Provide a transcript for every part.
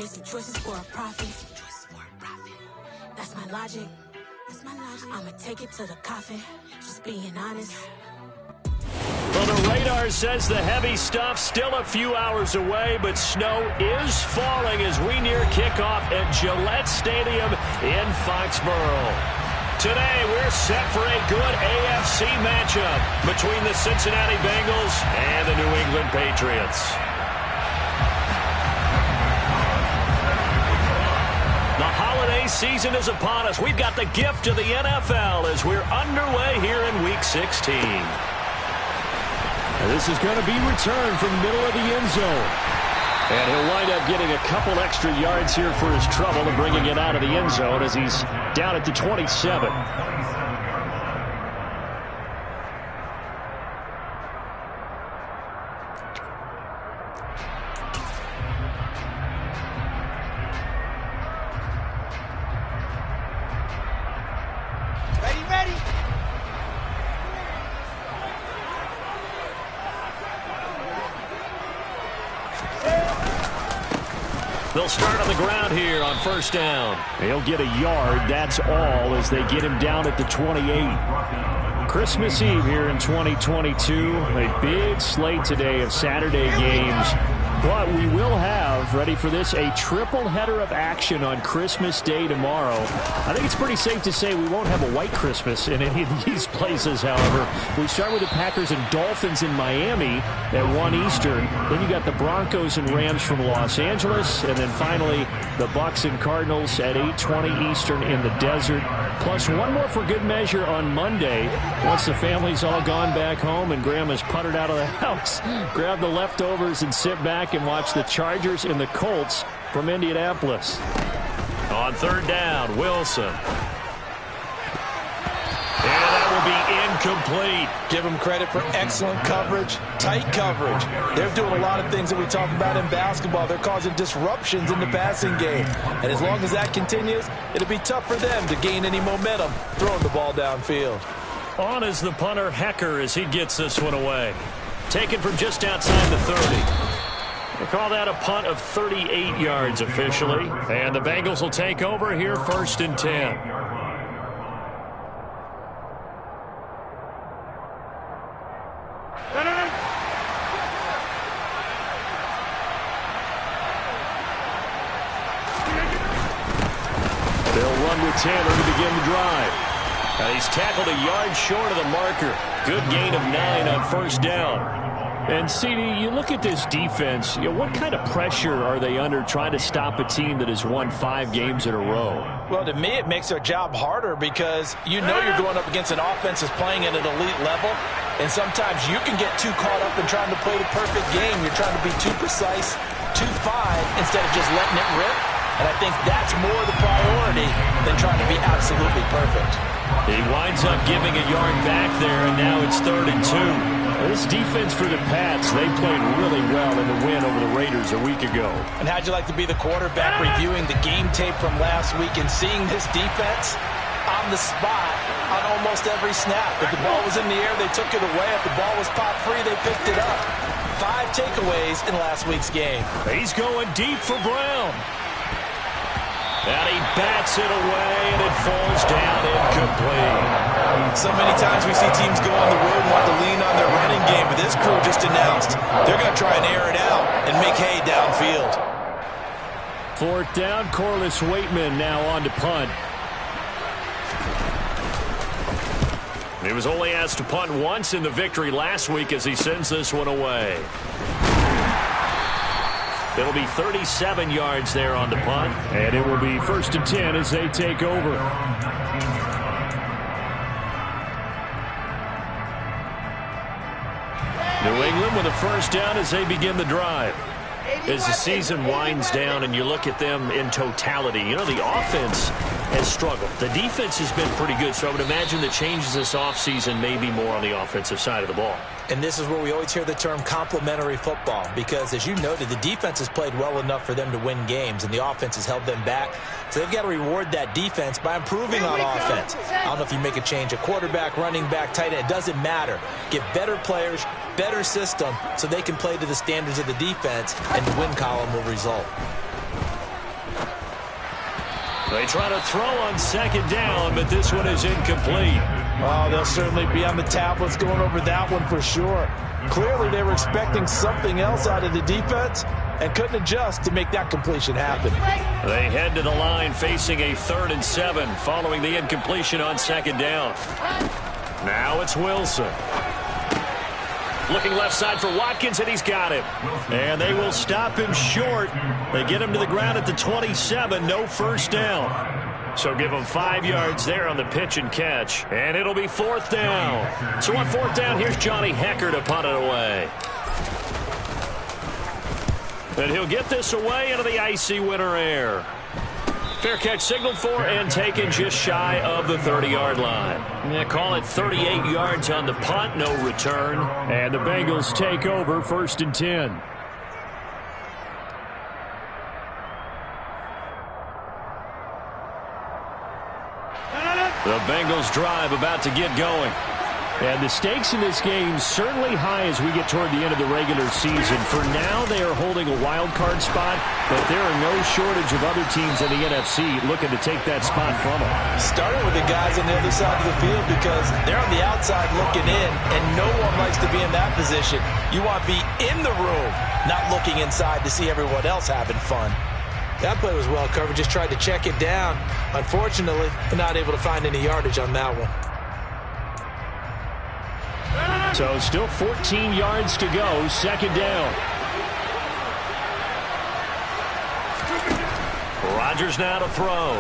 Made some choices for a profit. That's my logic. I'ma take it to the coffin. Just being honest. Well, the radar says the heavy stuff's still a few hours away, but snow is falling as we near kickoff at Gillette Stadium in Foxborough. Today, we're set for a good AFC matchup between the Cincinnati Bengals and the New England Patriots. The holiday season is upon us. We've got the gift of the NFL as we're underway here in Week 16. And this is going to be returned from the middle of the end zone. And he'll wind up getting a couple extra yards here for his trouble and bringing it out of the end zone as he's down at the 27. They'll start on the ground here on first down. They'll get a yard, that's all, as they get him down at the 28. Christmas Eve here in 2022. A big slate today of Saturday games. But we will have, ready for this, a triple header of action on Christmas Day tomorrow. I think it's pretty safe to say we won't have a white Christmas in any of these places, however. We start with the Packers and Dolphins in Miami at 1 Eastern. Then you got the Broncos and Rams from Los Angeles. And then finally, the Bucs and Cardinals at 8:20 Eastern in the desert. Plus one more for good measure on Monday. Once the family's all gone back home and Grandma's puttered out of the house, grab the leftovers and sit back and watch the Chargers and the Colts from Indianapolis. On third down, Wilson. And that will be incomplete. Give them credit for excellent coverage, tight coverage. They're doing a lot of things that we talk about in basketball. They're causing disruptions in the passing game. And as long as that continues, it'll be tough for them to gain any momentum throwing the ball downfield. On is the punter, Hecker, as he gets this one away. Taken from just outside the 30. They call that a punt of 38 yards officially. And the Bengals will take over here first and 10. They'll run with Taylor to begin the drive. And he's tackled a yard short of the marker. Good gain of 9 on first down. And, CD, you look at this defense, what kind of pressure are they under trying to stop a team that has won 5 games in a row? Well, to me, it makes their job harder because you know you're going up against an offense that's playing at an elite level, and sometimes you can get too caught up in trying to play the perfect game. You're trying to be too precise, too fine, instead of just letting it rip. And I think that's more the priority than trying to be absolutely perfect. He winds up giving a yard back there, and now it's 3rd and 2. This defense for the Pats, they played really well in the win over the Raiders a week ago. And how'd you like to be the quarterback reviewing the game tape from last week and seeing this defense on the spot on almost every snap? If the ball was in the air, they took it away. If the ball was popped free, they picked it up. 5 takeaways in last week's game. He's going deep for Brown. And he bats it away, and it falls down incomplete. So many times we see teams go on the road and want to lean on their running game, but this crew just announced they're going to try and air it out and make hay downfield. 4th down, Corliss Waitman now on to punt. He was only asked to punt once in the victory last week as he sends this one away. It'll be 37 yards there on the punt. And it will be 1st and 10 as they take over. New England with a first down as they begin the drive. As the season winds down and you look at them in totality, you know, the offense has struggled. The defense has been pretty good, so I would imagine the changes this offseason may be more on the offensive side of the ball. And this is where we always hear the term complementary football because, as you noted, the defense has played well enough for them to win games, and the offense has held them back. So they've got to reward that defense by improving on offense. I don't know if you make a change, a quarterback, running back, tight end, it doesn't matter. Get better players, better system, so they can play to the standards of the defense, and the win column will result. They try to throw on second down, but this one is incomplete. Oh, they'll certainly be on the tablets going over that one for sure. Clearly, they were expecting something else out of the defense and couldn't adjust to make that completion happen. They head to the line facing a 3rd and 7 following the incompletion on second down. Now it's Wilson. Looking left side for Watkins, and he's got him. And they will stop him short. They get him to the ground at the 27, no first down. So give him 5 yards there on the pitch and catch. And it'll be 4th down. So on 4th down, here's Johnny Hekker to punt it away. And he'll get this away into the icy winter air. Fair catch signaled for and taken just shy of the 30-yard line. Yeah, call it 38 yards on the punt, no return. And the Bengals take over 1st and 10. The Bengals drive about to get going. And the stakes in this game certainly high as we get toward the end of the regular season. For now, they are holding a wild card spot, but there are no shortage of other teams in the NFC looking to take that spot from them. Starting with the guys on the other side of the field because they're on the outside looking in, and no one likes to be in that position. You want to be in the room, not looking inside to see everyone else having fun. That play was well covered, just tried to check it down. Unfortunately, they're not able to find any yardage on that one. So still 14 yards to go, 2nd down. Rodgers now to throw.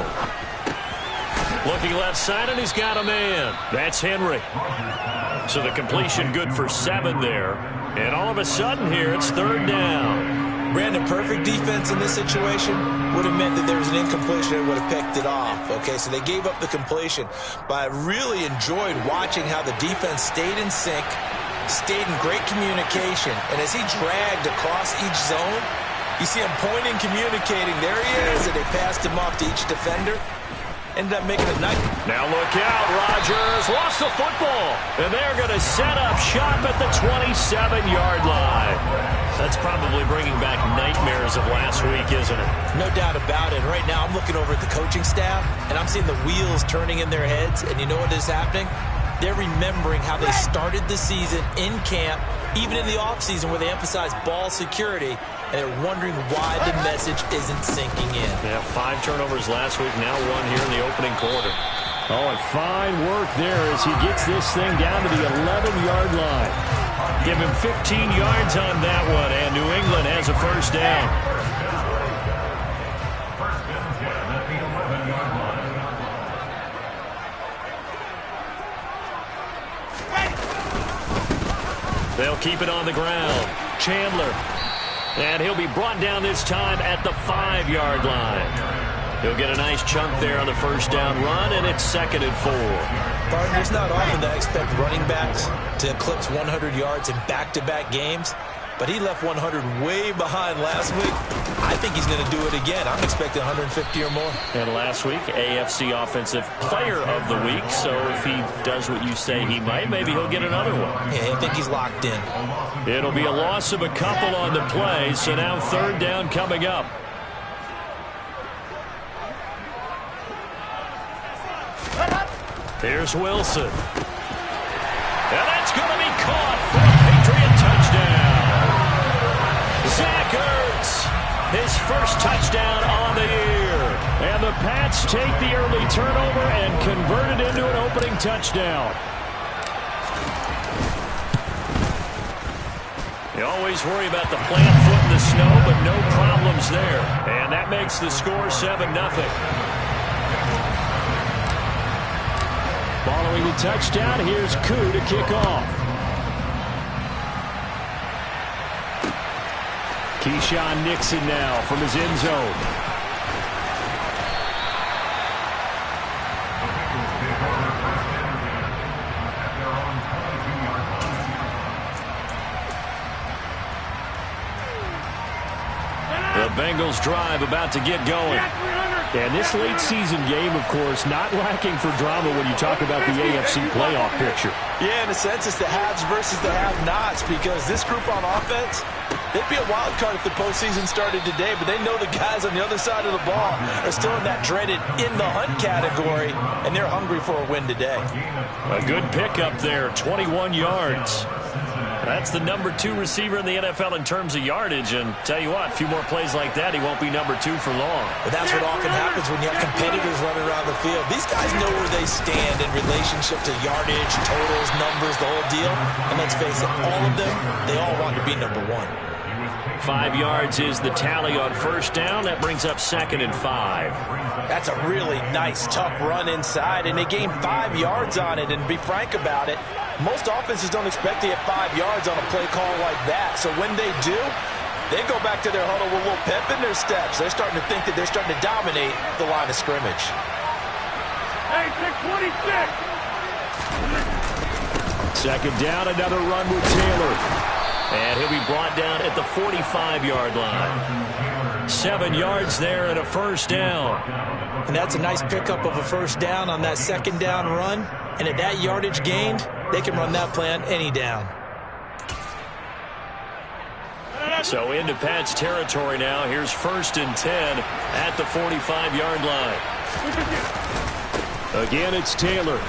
Looking left side, and he's got a man. That's Henry. So the completion good for 7 there. And all of a sudden here, it's 3rd down. Brandon, perfect defense in this situation would have meant that there was an incompletion and would have picked it off. Okay, so they gave up the completion. But I really enjoyed watching how the defense stayed in sync, stayed in great communication. And as he dragged across each zone, you see him pointing, communicating. There he is, and they passed him off to each defender. Ended up making a night. Now look out, Rodgers lost the football. And they're going to set up shop at the 27-yard line. That's probably bringing back nightmares of last week, isn't it? No doubt about it. Right now, I'm looking over at the coaching staff, and I'm seeing the wheels turning in their heads. And you know what is happening? They're remembering how they started the season in camp, even in the offseason where they emphasized ball security, and they're wondering why the message isn't sinking in. Yeah, 5 turnovers last week, now 1 here in the opening quarter. Oh, and fine work there as he gets this thing down to the 11-yard line. Give him 15 yards on that one, and New England has a 1st down. They'll keep it on the ground. Chandler. And he'll be brought down this time at the 5-yard line. He'll get a nice chunk there on the 1st down run, and it's 2nd and 4. Barton, it's not often that I expect running backs to eclipse 100 yards in back-to-back games, but he left 100 way behind last week. I think he's going to do it again. I'm expecting 150 or more. And last week, AFC Offensive Player of the Week, so if he does what you say he might, maybe he'll get another one. Yeah, I think he's locked in. It'll be a loss of a couple on the play, so now 3rd down coming up. Here's Wilson. And that's going to be caught for a Patriot touchdown. Zach Ertz, his first touchdown on the year. And the Pats take the early turnover and convert it into an opening touchdown. You always worry about the plant foot in the snow, but no problems there. And that makes the score 7-0. Following the touchdown, here's Koo to kick off. Keyshawn Nixon now from his end zone. The Bengals drive about to get going. And this late season game, of course, not lacking for drama when you talk about the AFC playoff picture. Yeah, in a sense, it's the haves versus the have-nots, because this group on offense, they'd be a wild card if the postseason started today, but they know the guys on the other side of the ball are still in that dreaded in-the-hunt category, and they're hungry for a win today. A good pickup there, 21 yards. That's the number 2 receiver in the NFL in terms of yardage, and tell you what, a few more plays like that, he won't be number 2 for long. But that's what often happens when you have competitors running around the field. These guys know where they stand in relationship to yardage, totals, numbers, the whole deal. And let's face it, all of them, they all want to be number 1. 5 yards is the tally on first down. That brings up 2nd and 5. That's a really nice, tough run inside, and they gained 5 yards on it. And to be frank about it, most offenses don't expect to get 5 yards on a play call like that. So when they do, they go back to their huddle with a little pep in their steps. They're starting to think that they're starting to dominate the line of scrimmage. Hey, 626! 2nd down, another run with Taylor. And he'll be brought down at the 45-yard line. 7 yards there and a first down. And that's a nice pickup of a first down on that 2nd down run. And at that yardage gained, they can run that play on any down. So into Pat's territory now. Here's 1st and 10 at the 45-yard line. Again, it's Taylor.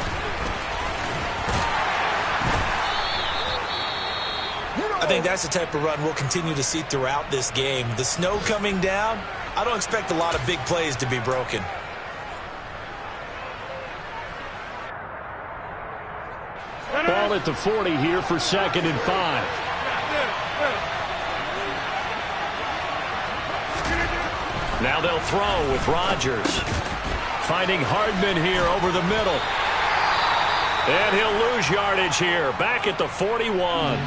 I think that's the type of run we'll continue to see throughout this game. The snow coming down, I don't expect a lot of big plays to be broken. Ball at the 40 here for 2nd and 5. Now they'll throw with Rodgers. Finding Hardman here over the middle. And he'll lose yardage here. Back at the 41.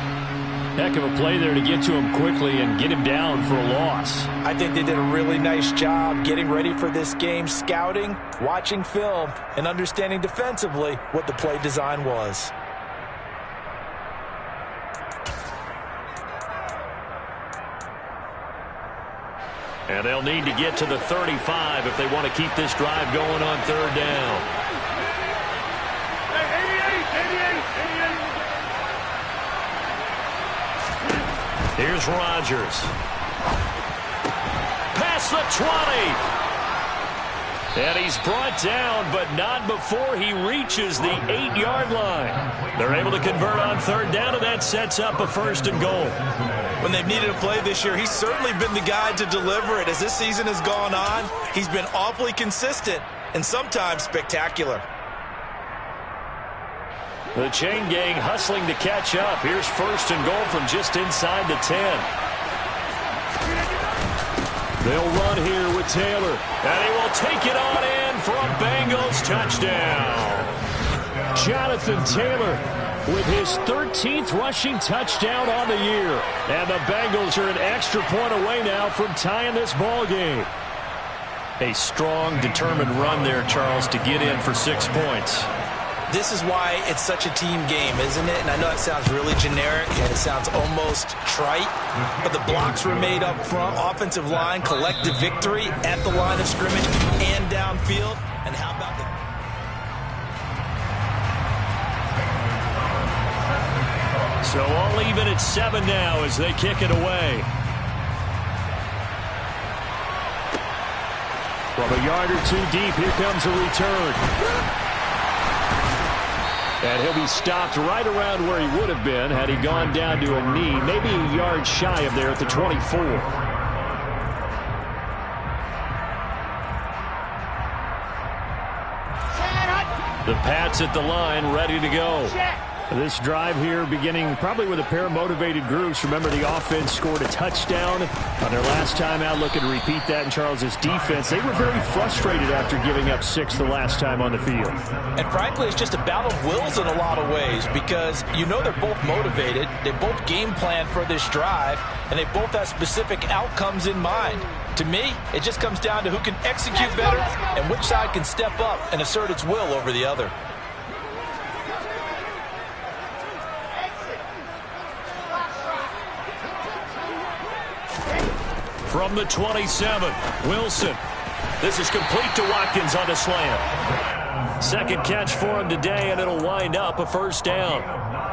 Heck of a play there to get to him quickly and get him down for a loss. I think they did a really nice job getting ready for this game, scouting, watching film, and understanding defensively what the play design was. And they'll need to get to the 35 if they want to keep this drive going on 3rd down. Here's Rodgers. Past the 20. And he's brought down, but not before he reaches the 8-yard line. They're able to convert on 3rd down, and that sets up a 1st and goal. When they've needed a play this year, he's certainly been the guy to deliver it. As this season has gone on, he's been awfully consistent and sometimes spectacular. The chain gang hustling to catch up. Here's 1st and goal from just inside the 10. They'll run here with Taylor. And he will take it on in for a Bengals touchdown. Jonathan Taylor with his 13th rushing touchdown on the year. And the Bengals are an extra point away now from tying this ball game. A strong, determined run there, Charles, to get in for 6 points. This is why it's such a team game, isn't it? And I know it sounds really generic and it sounds almost trite, but the blocks were made up front, offensive line, collective victory at the line of scrimmage and downfield. And how about the... So all even at 7 now as they kick it away. From a yard or 2 deep, here comes a return. And he'll be stopped right around where he would have been had he gone down to a knee, maybe a yard shy of there at the 24. The Pats at the line, ready to go. This drive here beginning probably with a pair of motivated groups. Remember, the offense scored a touchdown on their last time out. Looking to repeat that in Charles's defense. They were very frustrated after giving up 6 the last time on the field. And frankly, it's just a battle of wills in a lot of ways because you know they're both motivated. They both game plan for this drive, and they both have specific outcomes in mind. To me, it just comes down to who can execute better and which side can step up and assert its will over the other. From the 27, Wilson. This is complete to Watkins on the slant. Second catch for him today, and it'll wind up a first down.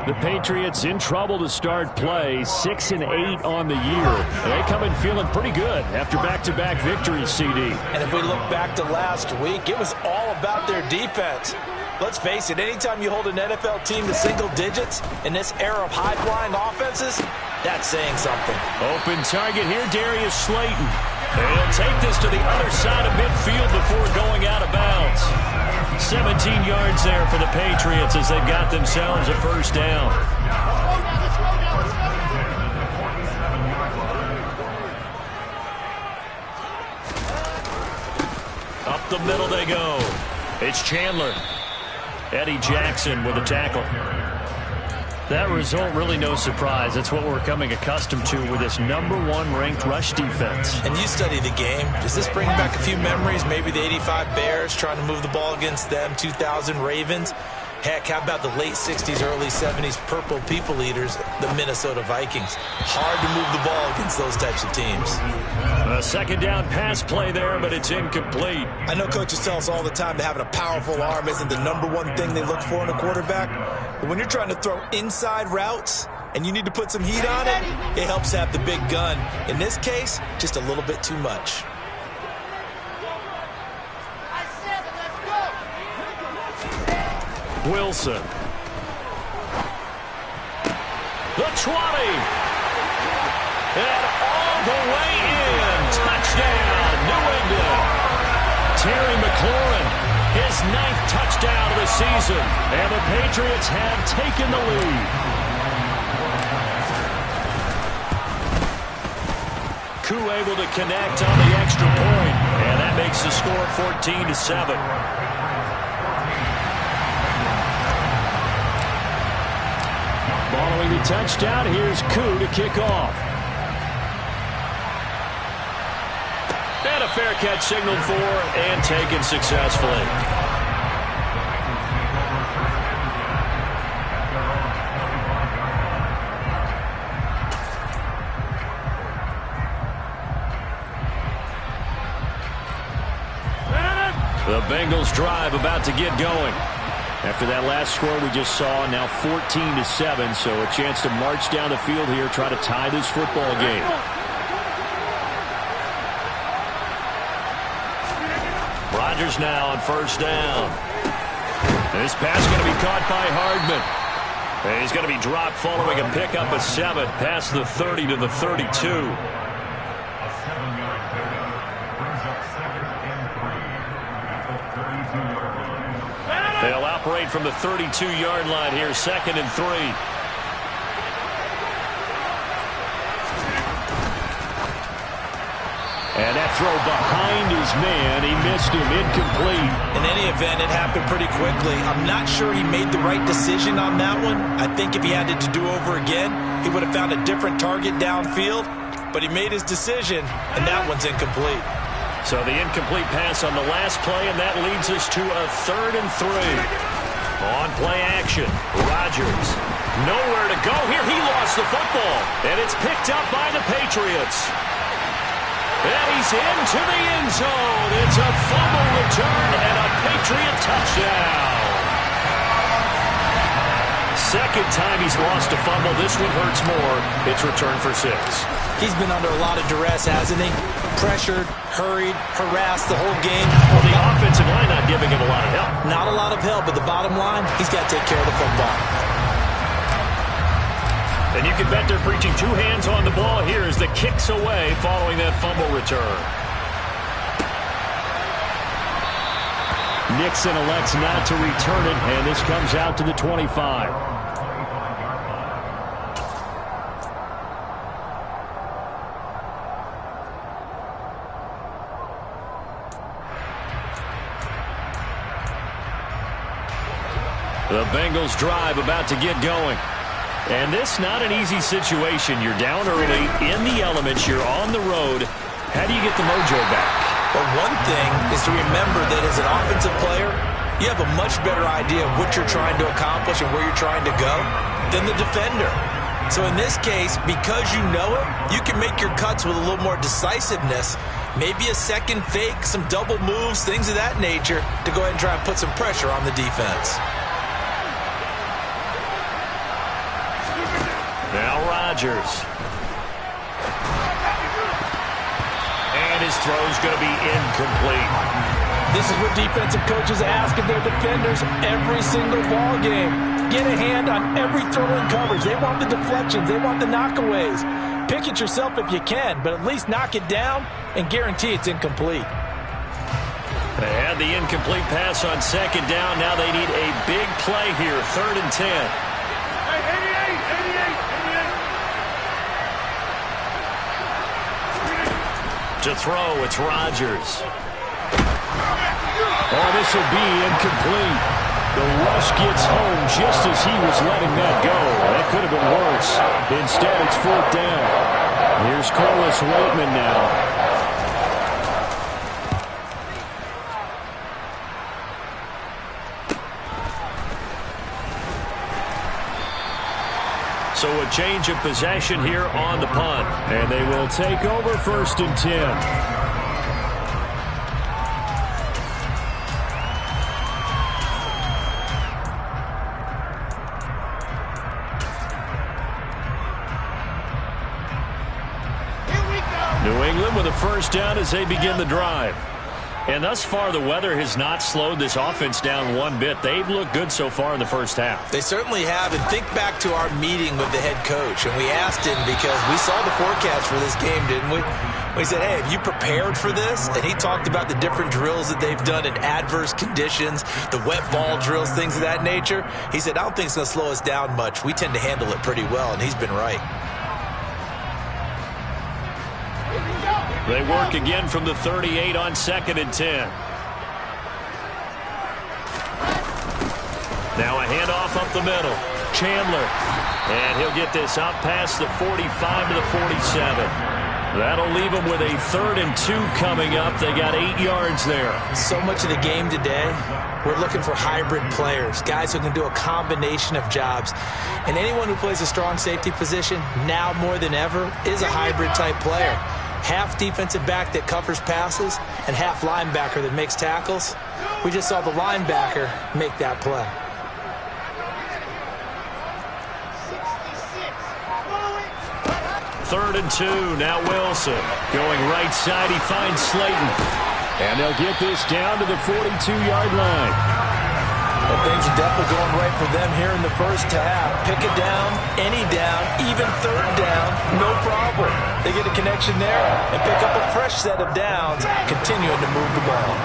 The Patriots in trouble to start play, 6-8 on the year. They come in feeling pretty good after back-to-back victories, CD. And if we look back to last week, it was all about their defense. Let's face it, anytime you hold an NFL team to single digits in this era of high-flying offenses, that's saying something. Open target here, Darius Slayton. And he'll take this to the other side of midfield before going out of bounds. 17 yards there for the Patriots as they've got themselves a first down. Up the middle they go. It's Chandler. Eddie Jackson with a tackle. That result, really no surprise. That's what we're coming accustomed to with this #1 ranked rush defense. And you study the game. Does this bring back a few memories? Maybe the 85 Bears trying to move the ball against them, 2000 Ravens. Heck, how about the late 60s, early 70s Purple People Eaters, the Minnesota Vikings? Hard to move the ball against those types of teams. A second down pass play there, but it's incomplete. I know coaches tell us all the time that having a powerful arm isn't the #1 thing they look for in a quarterback. But when you're trying to throw inside routes and you need to put some heat on it, it helps have the big gun. In this case, just a little bit too much. Wilson. The 20. And all the way in. Touchdown, New England. Terry McLaurin, his 9th touchdown of the season. And the Patriots have taken the lead. Koo able to connect on the extra point. And that makes the score 14-7. Following the touchdown, here's Koo to kick off. And a fair catch signaled for and taken successfully. The Bengals drive about to get going. After that last score we just saw, now 14-7, so a chance to march down the field here, try to tie this football game. Rodgers now on first down. This pass going to be caught by Hardman. And he's going to be dropped following a pickup of 7 past the 30 to the 32. They'll operate from the 32-yard line here, 2nd and 3. And that throw behind his man, he missed him, incomplete. In any event, it happened pretty quickly. I'm not sure he made the right decision on that one. I think if he had it to do over again, he would have found a different target downfield. But he made his decision, and that one's incomplete. So the incomplete pass on the last play, and that leads us to a 3rd and 3. On play action, Rodgers. Nowhere to go here. He lost the football, and it's picked up by the Patriots. And he's into the end zone. It's a fumble return and a Patriot touchdown. Second time he's lost a fumble. This one hurts more. It's returned for 6. He's been under a lot of duress, hasn't he? Pressured, hurried, harassed the whole game. Well, the offensive line not giving him a lot of help. Not a lot of help, but the bottom line, he's got to take care of the football. And you can bet they're preaching 2 hands on the ball here as the kicks away following that fumble return. Nixon elects not to return it, and this comes out to the 25. The Bengals drive about to get going. And this not an easy situation. You're down early, in the elements, you're on the road. How do you get the mojo back? Well, one thing is to remember that as an offensive player, you have a much better idea of what you're trying to accomplish and where you're trying to go than the defender. So in this case, because you know it, you can make your cuts with a little more decisiveness. Maybe a second fake, some double moves, things of that nature to go ahead and try and put some pressure on the defense. Now Rodgers. And his throw's going to be incomplete. This is what defensive coaches ask of their defenders every single ball game. Get a hand on every throw in coverage. They want the deflections. They want the knockaways. Pick it yourself if you can, but at least knock it down and guarantee it's incomplete. They had the incomplete pass on second down. Now they need a big play here, 3rd and 10. Hey, 88. To throw, it's Rodgers. Oh, this will be incomplete. The rush gets home just as he was letting that go. That could have been worse. Instead, it's 4th down. Here's Corliss Waitman now. So a change of possession here on the punt. And they will take over 1st and 10. New England with a 1st down as they begin the drive. And thus far, the weather has not slowed this offense down one bit. They've looked good so far in the first half. They certainly have. And think back to our meeting with the head coach. And we asked him because we saw the forecast for this game, didn't we? We said, hey, have you prepared for this? And he talked about the different drills that they've done in adverse conditions, the wet ball drills, things of that nature. He said, I don't think it's going to slow us down much. We tend to handle it pretty well, and he's been right. They work again from the 38 on 2nd and 10. Now a handoff up the middle. Chandler. And he'll get this out past the 45 to the 47. That'll leave them with a 3rd and 2 coming up. They got 8 yards there. So much of the game today, we're looking for hybrid players, guys who can do a combination of jobs. And anyone who plays a strong safety position, now more than ever, is a hybrid type player. Half defensive back that covers passes and half linebacker that makes tackles. We just saw the linebacker make that play. Third and 2. Now Wilson going right side. He finds Slayton. And they'll get this down to the 42-yard line. Well, things are definitely going right for them here in the first half. Pick it down, any down, even 3rd down, no problem. They get a connection there and pick up a fresh set of downs, continuing to move the ball.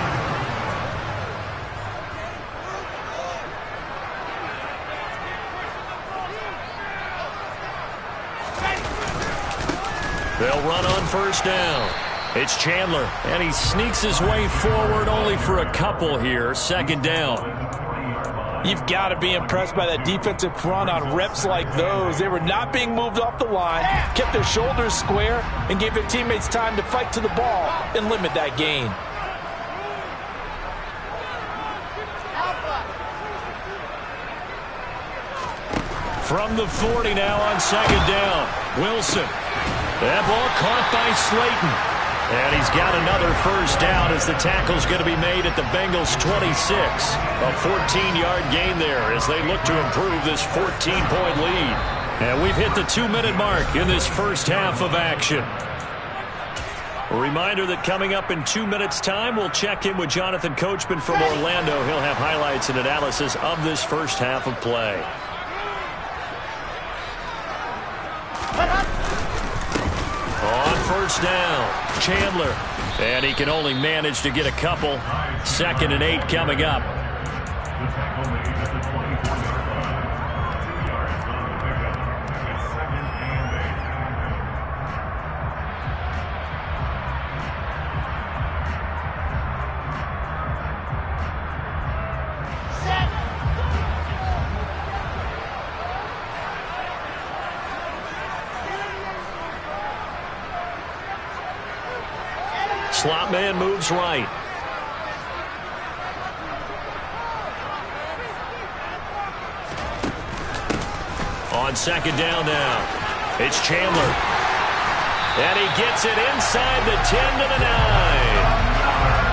They'll run on 1st down. It's Chandler, and he sneaks his way forward only for a couple here. 2nd down. You've got to be impressed by that defensive front on reps like those. They were not being moved off the line, kept their shoulders square, and gave their teammates time to fight to the ball and limit that gain. From the 40 now on 2nd down. Wilson. That ball caught by Slayton. And he's got another 1st down as the tackle's going to be made at the Bengals' 26. A 14-yard gain there as they look to improve this 14-point lead. And we've hit the 2-minute mark in this first half of action. A reminder that coming up in 2 minutes' time, we'll check in with Jonathan Coachman from Orlando. He'll have highlights and analysis of this first half of play. On 1st down, Chandler. And he can only manage to get a couple. 2nd and 8 coming up. Slot man moves right. On on second down now. It's Chandler. And he gets it inside the 10 to the 9.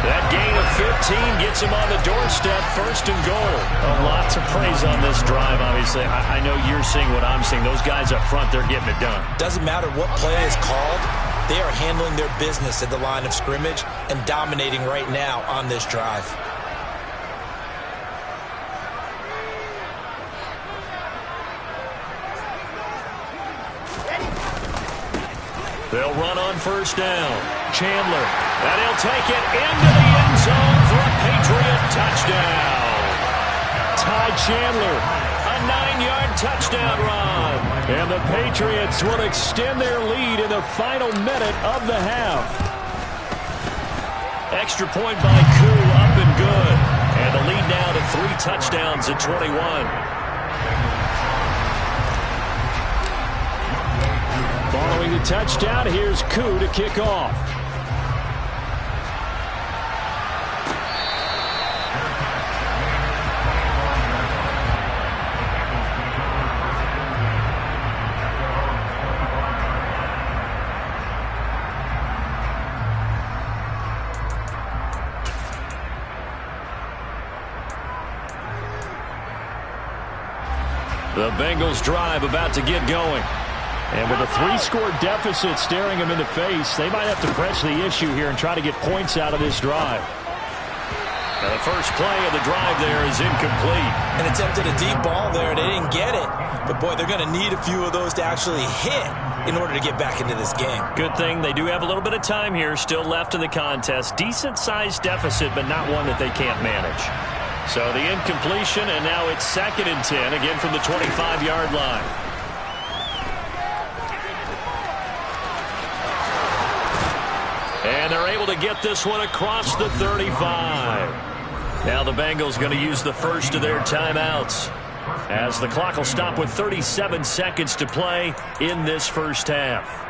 That gain of 15 gets him on the doorstep, first and goal. A lot to praise on this drive, obviously. I know you're seeing what I'm seeing. Those guys up front, they're getting it done. Doesn't matter what play is called. They are handling their business at the line of scrimmage and dominating right now on this drive. They'll run on first down. Chandler, and he'll take it into the end zone for a Patriot touchdown. Ty Chandler, a 9-yard touchdown run. and the Patriots will extend their lead in the final minute of the half. Extra point by Koo, up and good. And the lead now to 3 touchdowns at 21. Following the touchdown, here's Koo to kick off. The Bengals drive about to get going. And with a 3-score deficit staring them in the face, they might have to press the issue here and try to get points out of this drive. Now the first play of the drive there is incomplete. And attempted a deep ball there. They didn't get it. But, boy, they're going to need a few of those to actually hit in order to get back into this game. Good thing they do have a little bit of time here still left in the contest. Decent-sized deficit, but not one that they can't manage. So the incompletion, and now it's 2nd and 10, again from the 25-yard line. And they're able to get this one across the 35. Now the Bengals going to use the first of their timeouts, as the clock will stop with 37 seconds to play in this first half.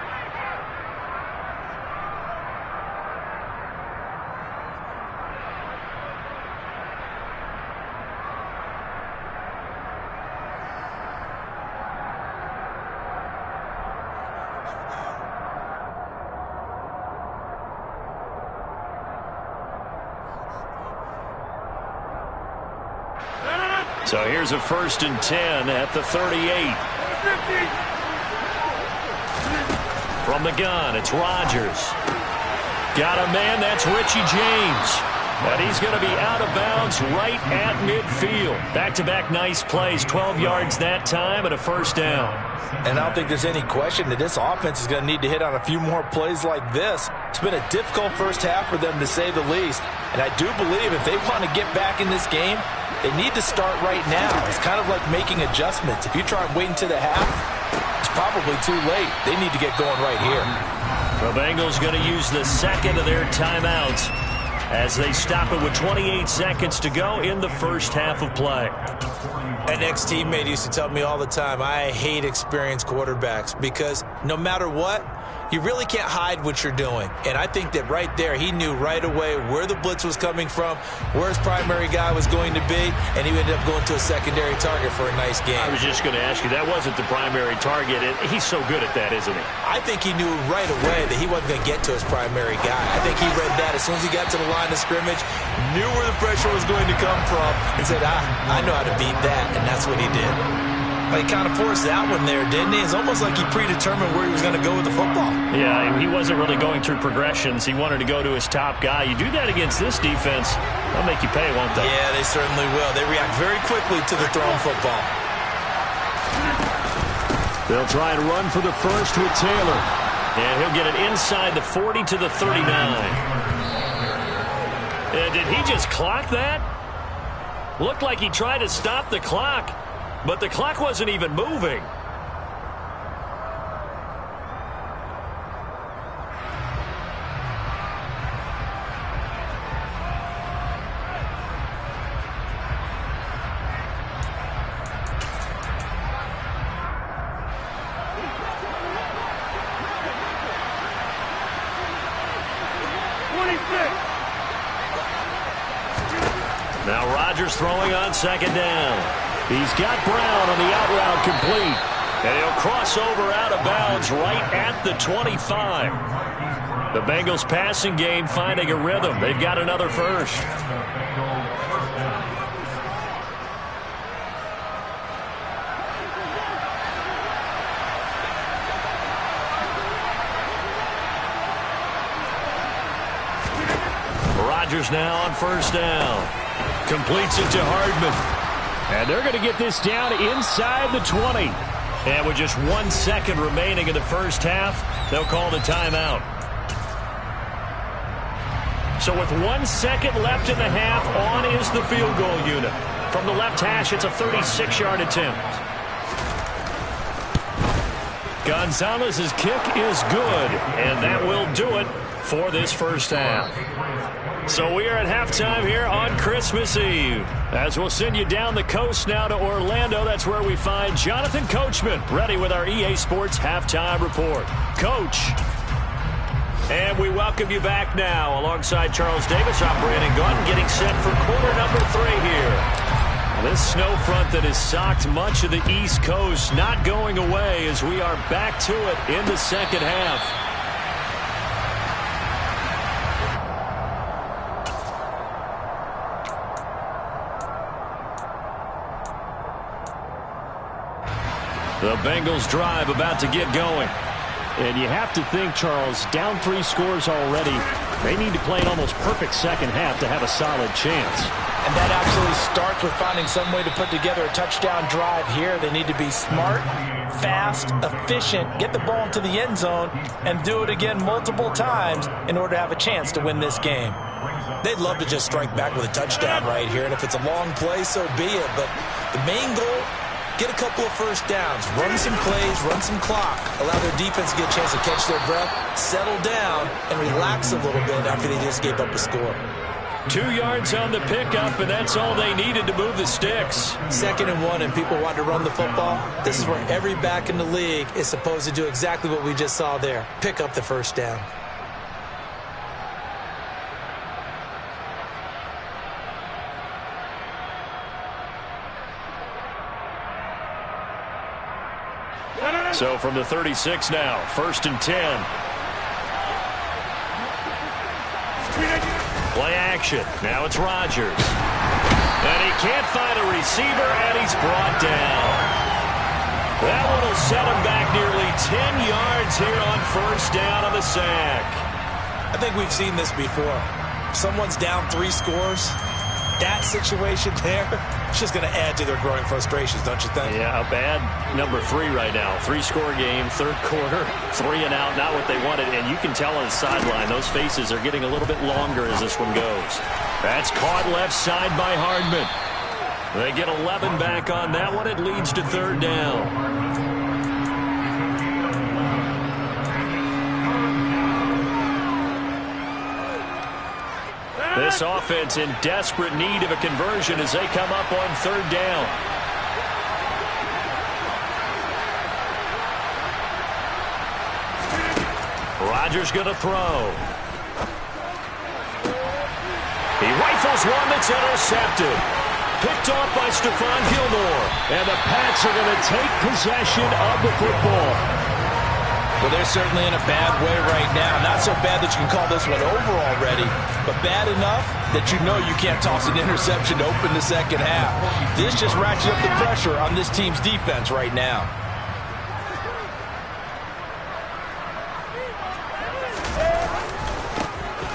So here's a 1st and 10 at the 38. From the gun, it's Rodgers. Got a man, that's Richie James. And he's going to be out of bounds right at midfield. Back-to-back nice plays, 12 yards that time and a 1st down. And I don't think there's any question that this offense is going to need to hit on a few more plays like this. It's been a difficult first half for them, to say the least. And I do believe if they want to get back in this game, they need to start right now. It's kind of like making adjustments. If you try and wait until the half, it's probably too late. They need to get going right here. The Bengals going to use the 2nd of their timeouts as they stop it with 28 seconds to go in the first half of play. An ex-teammate used to tell me all the time, I hate experienced quarterbacks because no matter what, you really can't hide what you're doing. And I think that right there, he knew right away where the blitz was coming from, where his primary guy was going to be, and he ended up going to a secondary target for a nice game. I was just going to ask you, that wasn't the primary target. He's so good at that, isn't he? I think he knew right away that he wasn't going to get to his primary guy. I think he read that as soon as he got to the line of scrimmage, knew where the pressure was going to come from, and said, I know how to beat that, and that's what he did. He kind of forced that one there, didn't he? It's almost like he predetermined where he was going to go with the football. Yeah, he wasn't really going through progressions. He wanted to go to his top guy. You do that against this defense, they'll make you pay, won't they? Yeah, they certainly will. They react very quickly to the thrown football. They'll try and run for the first with Taylor. And he'll get it inside the 40 to the 39. Did he just clock that? Looked like he tried to stop the clock, but the clock wasn't even moving. Now Rodgers throwing on 2nd down. He's got Brown on the out route complete. And he'll cross over out of bounds right at the 25. The Bengals passing game finding a rhythm. They've got another first. Rodgers now on first down. Completes it to Hardman. And they're going to get this down inside the 20. And with just 1 second remaining in the first half, they'll call the timeout. So with 1 second left in the half, on is the field goal unit. From the left hash, it's a 36-yard attempt. Gonzalez's kick is good, and that will do it for this first half. So we are at halftime here on Christmas Eve. As we'll send you down the coast now to Orlando, that's where we find Jonathan Coachman ready with our EA Sports Halftime Report. Coach. And we welcome you back now. Alongside Charles Davis, I'm Brandon Gaudin, getting set for quarter number 3 here. This snow front that has socked much of the East Coast not going away as we are back to it in the second half. The Bengals drive about to get going. And you have to think, Charles, down 3 scores already. They need to play an almost perfect second half to have a solid chance. And that absolutely starts with finding some way to put together a touchdown drive here. They need to be smart, fast, efficient, get the ball into the end zone, and do it again multiple times in order to have a chance to win this game. They'd love to just strike back with a touchdown right here, and if it's a long play, so be it. But the main goal, get a couple of first downs, run some plays, run some clock, allow their defense to get a chance to catch their breath, settle down, and relax a little bit after they just gave up a score. 2 yards on the pickup, and that's all they needed to move the sticks. 2nd and 1, and people want to run the football. This is where every back in the league is supposed to do exactly what we just saw there, pick up the first down. So from the 36 now, 1st and 10. Play action. Now it's Rodgers. And he can't find a receiver, and he's brought down. That one will set him back nearly 10 yards here on first down on the sack. I think we've seen this before. Someone's down 3 scores. That situation there, it's just going to add to their growing frustrations, don't you think? Yeah, a bad number 3 right now. 3-score game, 3rd quarter, 3 and out, not what they wanted. And you can tell on the sideline, those faces are getting a little bit longer as this one goes. That's caught left side by Hardman. They get 11 back on that one. It leads to 3rd down. This offense in desperate need of a conversion as they come up on 3rd down. Rodgers going to throw. He rifles one that's intercepted. Picked off by Stephon Gilmore. And the Pats are going to take possession of the football. Well, they're certainly in a bad way right now. Not so bad that you can call this one over already, but bad enough that you know you can't toss an interception to open the second half. This just ratchets up the pressure on this team's defense right now.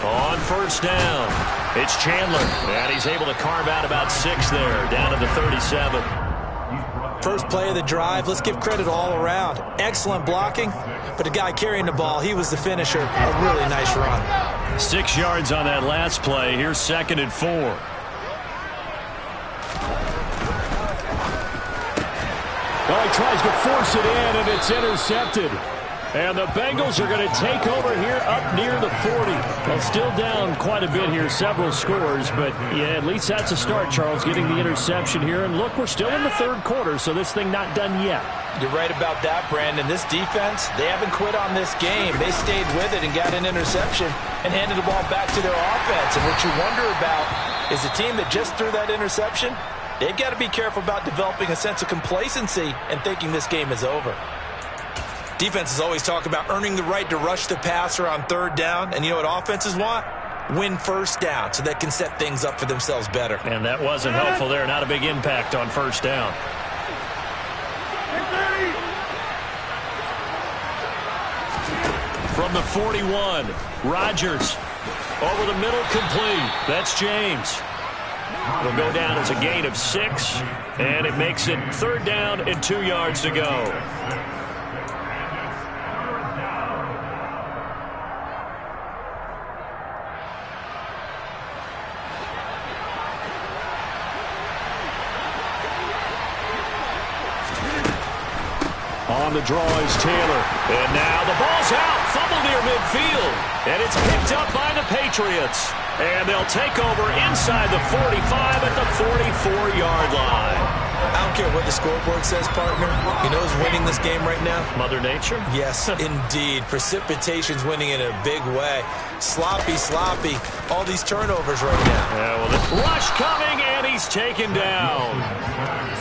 On first down, it's Chandler, and he's able to carve out about 6 there, down to the 37. First play of the drive, let's give credit all around. Excellent blocking, but the guy carrying the ball, he was the finisher. A really nice run. 6 yards on that last play. Here's 2nd and 4. Well, he tries to force it in, and it's intercepted. And the Bengals are going to take over here up near the 40. Well, still down quite a bit here, several scores. But, yeah, at least that's a start, Charles, getting the interception here. And, look, we're still in the 3rd quarter, so this thing not done yet. You're right about that, Brandon. This defense, they haven't quit on this game. They stayed with it and got an interception and handed the ball back to their offense. And what you wonder about is the team that just threw that interception, They've got to be careful about developing a sense of complacency and thinking this game is over. Defenses always talk about earning the right to rush the passer on third down, and you know what offenses want? Win first down so they can set things up for themselves better. And that wasn't helpful there. Not a big impact on first down. From the 41, Rodgers. Over the middle, complete. That's James. It'll go down as a gain of 6, and it makes it third down and 2 yards to go. On the draw is Taylor. And now the ball's out. Fumble near midfield. And it's picked up by the Patriots. And they'll take over inside the 45 at the 44-yard line. I don't care what the scoreboard says, partner. You know who's winning this game right now? Mother Nature? Yes, indeed. Precipitation's winning in a big way. Sloppy. All these turnovers right now. Yeah, well, the rush coming, and he's taken down.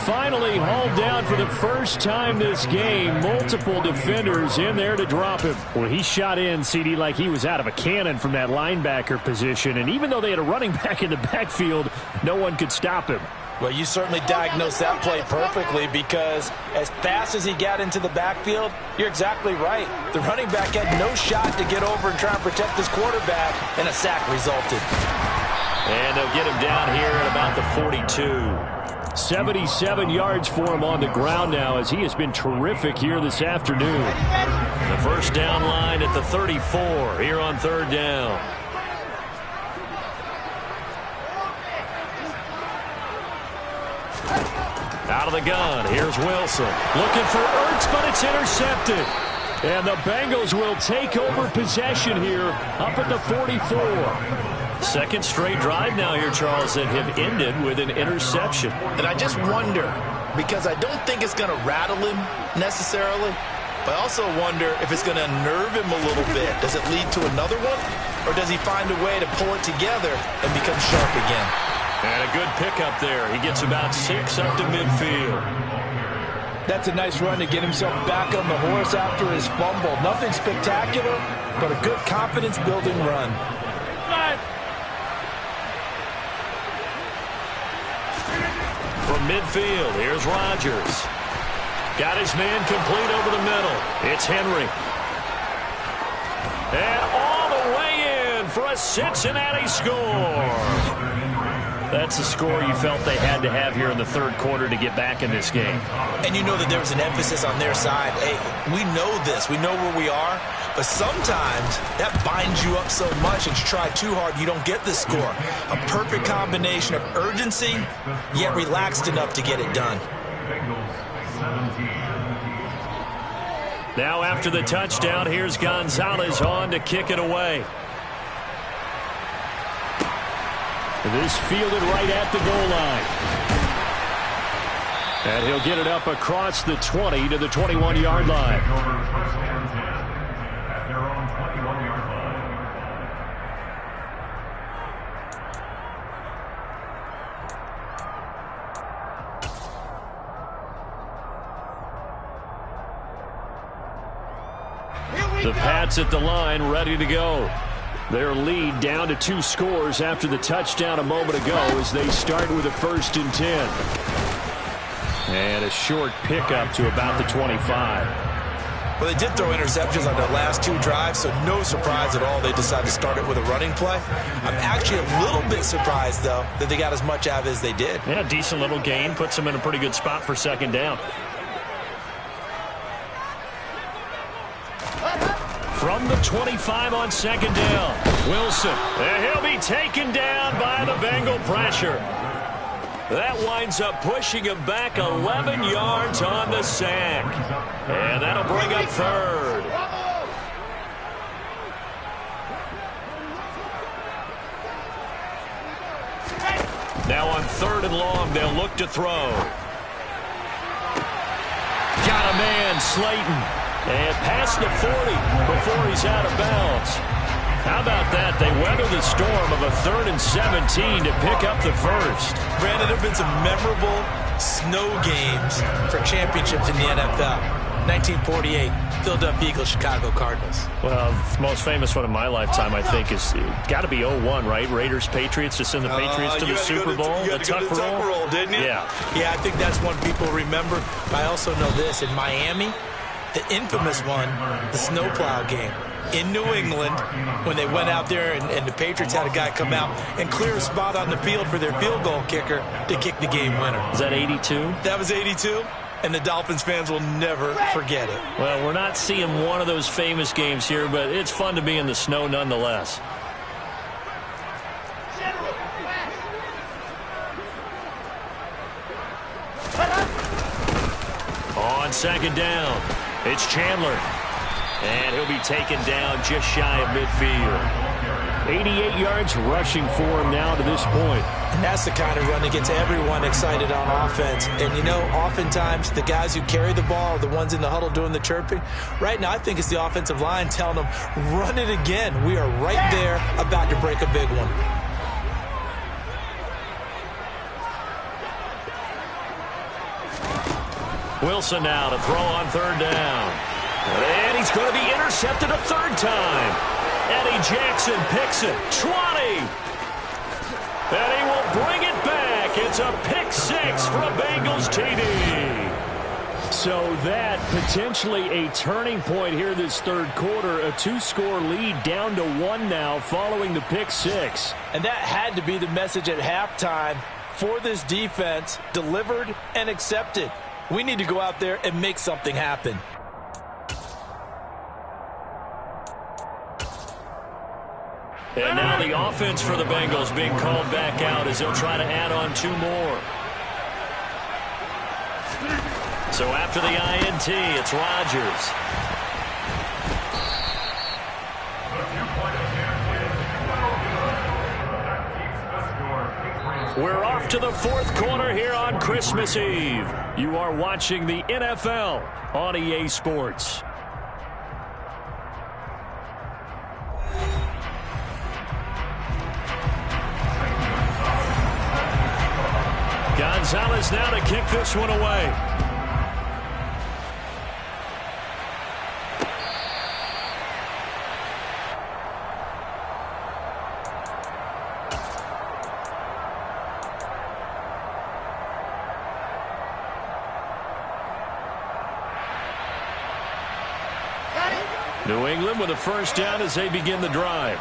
Finally hauled down for the first time this game. Multiple defenders in there to drop him. Well, he shot in, CD, like he was out of a cannon from that linebacker position. And even though they had a running back in the backfield, no one could stop him. Well, you certainly diagnosed that play perfectly, because as fast as he got into the backfield, you're exactly right. The running back had no shot to get over and try and protect his quarterback, and a sack resulted. And they'll get him down here at about the 42. 77 yards for him on the ground now, as he has been terrific here this afternoon. The first down line at the 34 here on third down. Out of the gun, here's Wilson. Looking for Ertz, but it's intercepted. And the Bengals will take over possession here up at the 44. Second straight drive now here, Charles, that have ended with an interception. And I just wonder, because I don't think it's going to rattle him necessarily, but I also wonder if it's going to unnerve him a little bit. Does it lead to another one? Or does he find a way to pull it together and become sharp again? And a good pickup there. He gets about 6 up to midfield. That's a nice run to get himself back on the horse after his fumble. Nothing spectacular, but a good confidence-building run. From midfield, here's Rodgers. Got his man complete over the middle. It's Henry. And all the way in for a Cincinnati score. That's a score you felt they had to have here in the third quarter to get back in this game. And you know that there was an emphasis on their side. Hey, we know this. We know where we are. But sometimes that binds you up so much that you try too hard, you don't get the score. A perfect combination of urgency, yet relaxed enough to get it done. Now after the touchdown, here's Gonzalez on to kick it away. This fielded right at the goal line. And he'll get it up across the 20 to the 21-yard line. The Pats at the line, ready to go. Their lead down to 2 scores after the touchdown a moment ago as they start with a 1st and 10. And a short pickup to about the 25. Well, they did throw interceptions on their last 2 drives, so no surprise at all they decided to start it with a running play. I'm actually a little bit surprised, though, that they got as much out of it as they did. Yeah, decent little gain. Puts them in a pretty good spot for second down. From the 25 on second down, Wilson. And he'll be taken down by the Bengal pressure. That winds up pushing him back 11 yards on the sack. And that'll bring up third. Now on 3rd and long, they'll look to throw. Got a man, Slayton. And past the 40 before he's out of bounds. How about that? They weather the storm of a 3rd and 17 to pick up the first. Brandon, there have been some memorable snow games for championships in the NFL. 1948, Philadelphia Eagles, Chicago Cardinals. Well, the most famous one in my lifetime, I think, is got to be 01, right? Raiders-Patriots to send the Patriots to the Super Bowl. You had to go to the Tuck Roll, didn't you? Yeah. Yeah, I think that's one people remember. I also know this. In Miami, the infamous one, the snowplow game. In New England, when they went out there and the Patriots had a guy come out and clear a spot on the field for their field goal kicker to kick the game winner. Is that 82? That was 82, and the Dolphins fans will never forget it. Well, we're not seeing one of those famous games here, but it's fun to be in the snow nonetheless. On 2nd down, it's Chandler. And he'll be taken down just shy of midfield. 88 yards rushing for him now to this point. And that's the kind of run that gets everyone excited on offense. And, you know, oftentimes the guys who carry the ball are the ones in the huddle doing the chirping. Right now, I think it's the offensive line telling them, run it again. We are right there about to break a big one. Wilson now to throw on 3rd down. And he's going to be intercepted a 3rd time. Eddie Jackson picks it. 20. And he will bring it back. It's a pick 6 for a Bengals TD. So that potentially a turning point here this 3rd quarter. A 2-score lead down to 1 now following the pick 6. And that had to be the message at halftime for this defense. Delivered and accepted. We need to go out there and make something happen. And now the offense for the Bengals being called back out as they'll try to add on 2 more. So after the INT, it's Rodgers. We're off to the 4th quarter here on Christmas Eve. You are watching the NFL on EA Sports. Gonzalez now to kick this one away. New England with a 1st down as they begin the drive.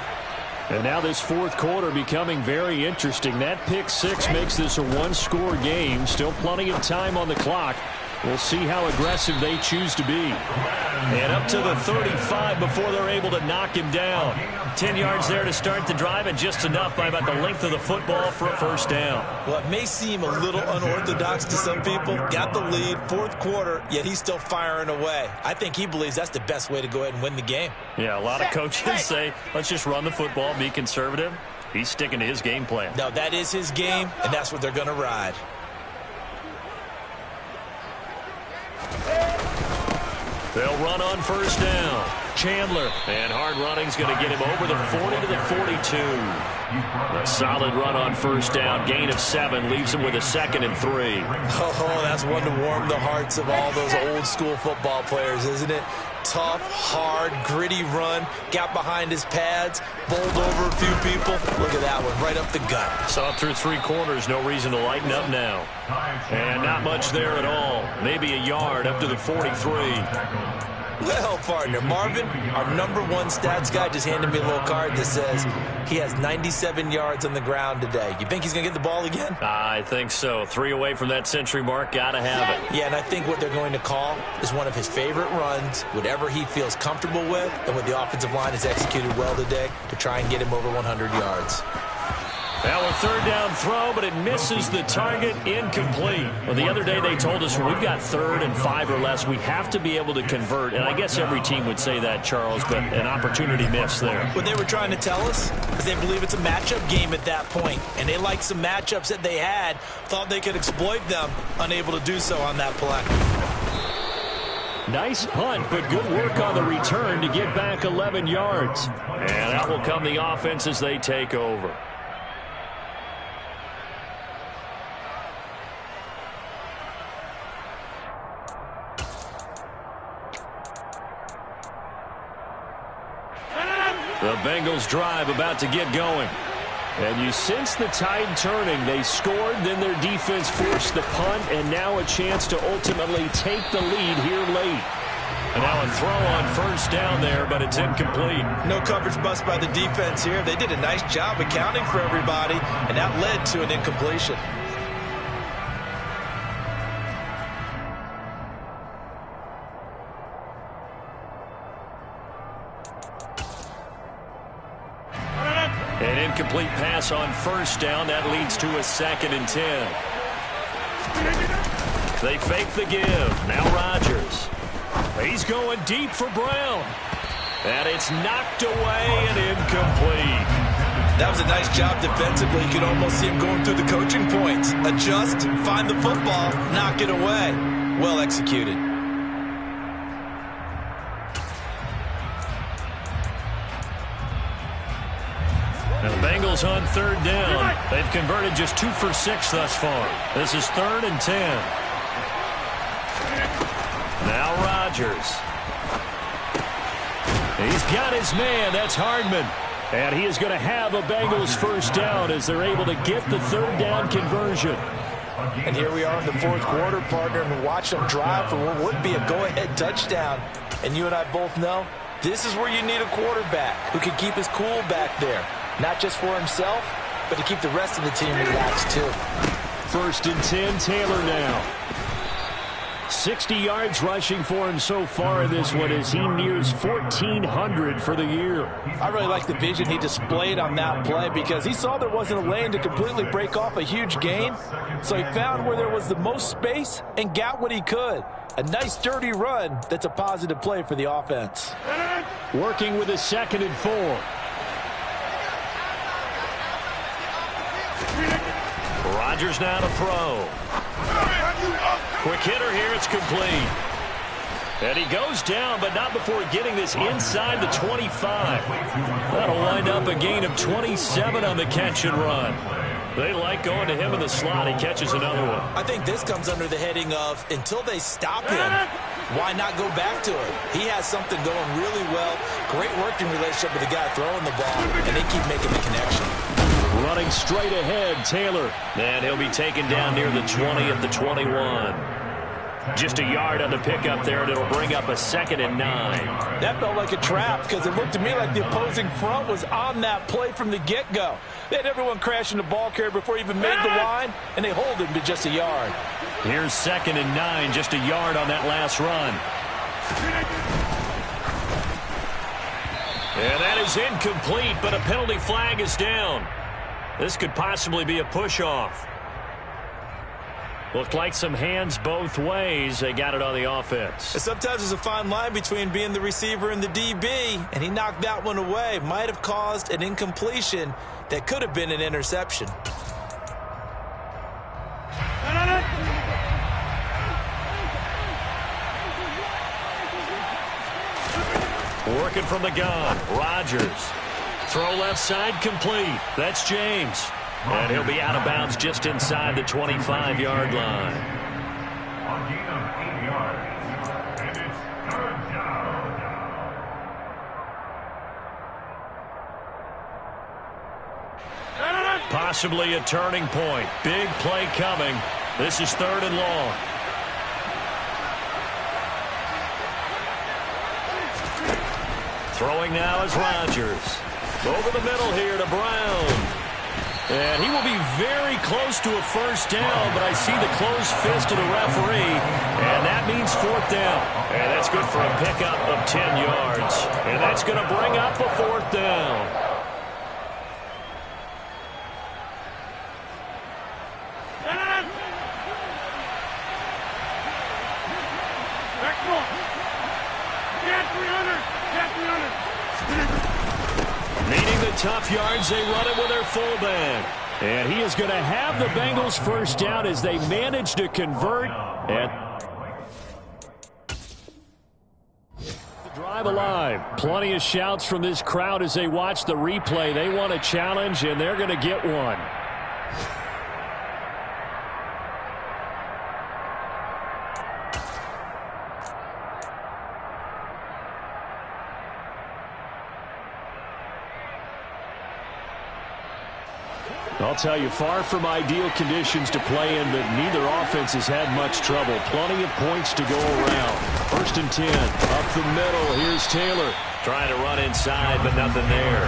And now this 4th quarter becoming very interesting. That pick 6 makes this a 1-score game. Still plenty of time on the clock. We'll see how aggressive they choose to be. And up to the 35 before they're able to knock him down. 10 yards there to start the drive, and just enough by about the length of the football for a 1st down. Well, it may seem a little unorthodox to some people. Got the lead, 4th quarter, yet he's still firing away. I think he believes that's the best way to go ahead and win the game. Yeah, a lot of coaches say, let's just run the football, be conservative. He's sticking to his game plan. No, that is his game, and that's what they're going to ride. They'll run on 1st down. Chandler, and hard running's going to get him over the 40 to the 42. A solid run on 1st down. Gain of 7 leaves him with a 2nd and 3. Oh, that's one to warm the hearts of all those old school football players, isn't it? Tough, hard, gritty run. Got behind his pads, bowled over a few people. Look at that one, right up the gut. Saw through 3 quarters, no reason to lighten up now. And not much there at all. Maybe a yard up to the 43. Well, partner, Marvin, our #1 stats guy, just handed me a little card that says he has 97 yards on the ground today. You think he's going to get the ball again? I think so. 3 away from that century mark. Got to have it. Yeah, and I think what they're going to call is one of his favorite runs, whatever he feels comfortable with, and what the offensive line has executed well today to try and get him over 100 yards. Now a 3rd down throw, but it misses the target. Incomplete. Well, the other day they told us when we've got 3rd and 5 or less, we have to be able to convert. And I guess every team would say that, Charles, but an opportunity missed there. What they were trying to tell us is they believe it's a matchup game at that point, and they liked some matchups that they had, thought they could exploit them, unable to do so on that play. Nice punt, but good work on the return to get back 11 yards. And out will come the offense as they take over. The Bengals drive about to get going. And you sense the tide turning. They scored, then their defense forced the punt, and now a chance to ultimately take the lead here late. And now a throw on first down there, but it's incomplete. No coverage bust by the defense here. They did a nice job accounting for everybody, and that led to an incompletion. An incomplete pass on first down. That leads to a 2nd and 10. They fake the give. Now Rodgers. He's going deep for Brown. And it's knocked away and incomplete. That was a nice job defensively. You could almost see him going through the coaching points. Adjust, find the football, knock it away. Well executed. And the Bengals on 3rd down. They've converted just 2 for 6 thus far. This is 3rd and 10. Now Rodgers. He's got his man. That's Hardman. And he is going to have a Bengals first down as they're able to get the 3rd down conversion. And here we are in the 4th quarter, partner, and watch them drive for what would be a go-ahead touchdown. And you and I both know this is where you need a quarterback who can keep his cool back there. Not just for himself, but to keep the rest of the team relaxed too. 1st and 10, Taylor now. 60 yards rushing for him so far in this one as he nears 1,400 for the year. I really like the vision he displayed on that play because he saw there wasn't a lane to completely break off a huge gain. So he found where there was the most space and got what he could. A nice dirty run that's a positive play for the offense. Working with a 2nd and 4. Rodgers now to throw. Quick hitter here. It's complete. And he goes down, but not before getting this inside the 25. That'll wind up a gain of 27 on the catch and run. They like going to him in the slot. He catches another one. I think this comes under the heading of until they stop him, why not go back to it? He has something going really well. Great working relationship with the guy throwing the ball, and they keep making the connection. Running straight ahead, Taylor. And he'll be taken down near the 20 at the 21. Just a yard on the pickup there, and it'll bring up a 2nd and 9. That felt like a trap because it looked to me like the opposing front was on that play from the get-go. They had everyone crashing the ball carrier before he even made the line, and they hold him to just a yard. Here's 2nd and 9, just a yard on that last run. And that is incomplete, but a penalty flag is down. This could possibly be a push-off. Looked like some hands both ways. They got it on the offense. Sometimes there's a fine line between being the receiver and the DB, and he knocked that one away. Might have caused an incompletion that could have been an interception. Working from the gun, Rodgers. Throw left side complete. That's James. And he'll be out of bounds just inside the 25-yard line. Possibly a turning point. Big play coming. This is 3rd and long. Throwing now is Rodgers. Over the middle here to Brown. And he will be very close to a first down, but I see the closed fist of the referee, and that means 4th down. And that's good for a pickup of 10 yards. And that's going to bring up a 4th down. Needing the tough yards, they run it with their fullback. And he is going to have the Bengals first down as they manage to convert. Drive alive. Plenty of shouts from this crowd as they watch the replay. They want a challenge, and they're going to get one. I'll tell you, far from ideal conditions to play in, but neither offense has had much trouble. Plenty of points to go around. 1st and 10. Up the middle. Here's Taylor. Trying to run inside, but nothing there.